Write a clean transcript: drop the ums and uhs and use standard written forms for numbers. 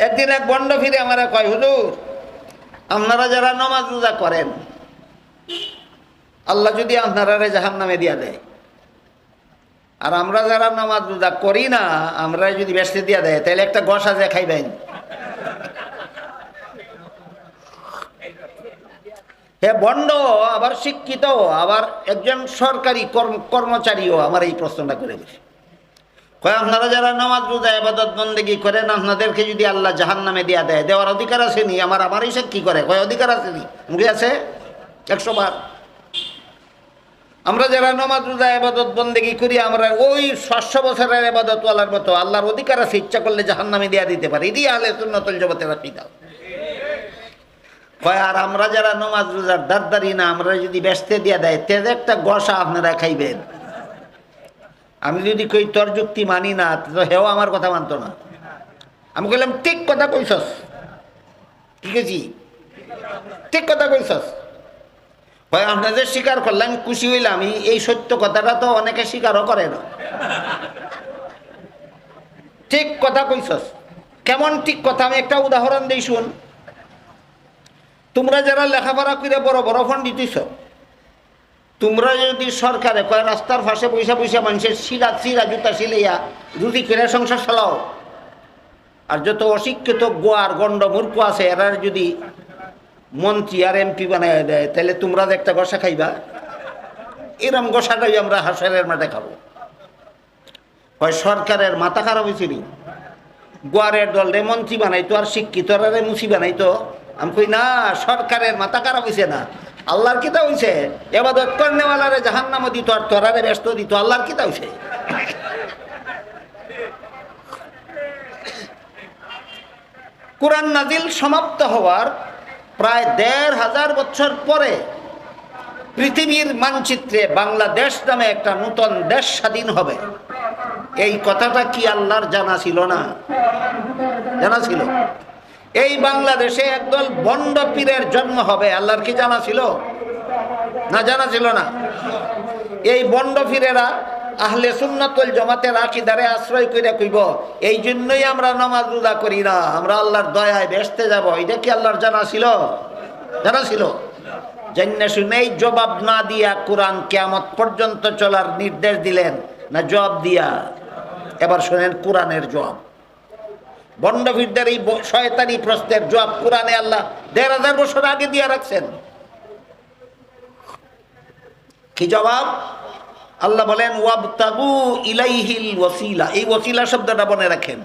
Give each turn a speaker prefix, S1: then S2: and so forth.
S1: একদিন এক বন্ড ফিরে আমার কয়, হুজুর আপনারা যারা নামাজ রোজা করেন, আল্লাহ যদি আপনারা জাহান্নামে দিয়া দেয়, আর আমরা যারা নামাজ রোজা করি না, আমরা যদি বেশি দিয়া দেয়, তাহলে একটা গসা যে খাইবেন। হে বন্ড, আবার শিক্ষিত, আবার একজন সরকারি কর্মচারীও আমার এই প্রশ্নটা করে বসে। কয় আপনারা যারা নামাজ রোজা ইবাদত বন্দেগী করেন, আপনাদেরকে যদি আল্লাহ জাহান্নামে দিয়া দেয়, দেওয়ার অধিকার আছে নি? আমার হিসাব কি করে? কয় অধিকার আছে নি? মুখে আছে 100 বার। আমরা যারা নামাজ রোজা ইবাদত বন্দেগী করি, আমরা ওই 500 বছরের ইবাদত ওয়ালার মতো আল্লাহর অধিকার আছে, ইচ্ছা করলে জাহান্নামে দিয়া দিতে পারে। এটি আহলে সুন্নাতুল জামাতের আকীদা। কয় আর আমরা যারা নামাজ রোজার দারদারি না, আমরা যদি বেচতে দিয়া দেয়, তেজে একটা গসা আপনারা খাইবেন। আমি যদি কই তোর যুক্তি মানি না, তো হেও আমার কথা মানতো না। আমি কইলাম ঠিক কথা কইছস, ঠিক আছে, ঠিক কথা কইছস। ভাই আপনাদের স্বীকার করলাম, খুশি হইলাম। এই সত্য কথাটা তো অনেকে স্বীকারও করে না। ঠিক কথা কইছস। কেমন ঠিক কথা? আমি একটা উদাহরণ দিই, শুন। তোমরা যারা লেখাপড়া করে বড় বড় পণ্ডিত হইছ, তোমরা যদি সরকারে কয় রাস্তার পাশে পয়সা পয়সা মানুষের চিরা জুতা সিলাইয়া রুটি করে সংসার চালাও, আর যত অশিক্ষিত গোয়ার গন্ড মূর্খ আছে এরা যদি মন্ত্রী আর এমপি বানায় দেয়, তাহলে তোমরা একটা গসা খাইবা? এরম গসাটাই আমরা হাসরের মাঠে খাবো। হয় সরকারের মাথা খারাপ হয়েছিল, গোয়ারের দল রে মন্ত্রী বানাইতো আর শিক্ষিত রে মুসি বানাইতো। আমি কই না, সরকারের মাথা খারাপ হয়েছে না, আল্লাহর কিতা হইছে? ইবাদত করনেওয়ালারে জাহান্নামে দিত আর তোরারে ব্যস্ত দিত। আল্লাহর কিতা হইছে? কুরআন নাজিল সমাপ্ত হওয়ার প্রায় 1500 বছর পরে পৃথিবীর মানচিত্রে বাংলাদেশ নামে একটা নতুন দেশ স্বাধীন হবে। এই কথাটা কি আল্লাহর জানা ছিল না? জানা ছিল। এই বাংলাদেশে একদল বন্ড পীরের জন্ম হবে, আল্লাহর কি জানা ছিল? না, জানা ছিল না। এই বন্ড পীরেরা আহলে সুন্নাতুল জামাতের আকীদারে আশ্রয় করে কইব, এই জন্যই আমরা নামাজ রোজা করি না, আমরা আল্লাহর দয়ায় বেহেশতে যাব। এটা কি আল্লাহর জানা ছিল? জানা ছিল। জান্না শুনেই জবাব না দিয়া কোরআন কিয়ামত পর্যন্ত চলার নির্দেশ দিলেন না জবাব দিয়া? এবার শুনেন কোরআনের জবাব। বন্ডভীরদের এই শয়তানি প্রশ্নের জবাব কোরআনে আল্লাহ 1500 বছর আগে দিয়া রাখছেন। কি জবাব? আল্লাহ বলেন ওয়াবতাগু ইলাইহিল ওয়াসিলা। এই ওয়াসিলা শব্দটা মনে রাখেন।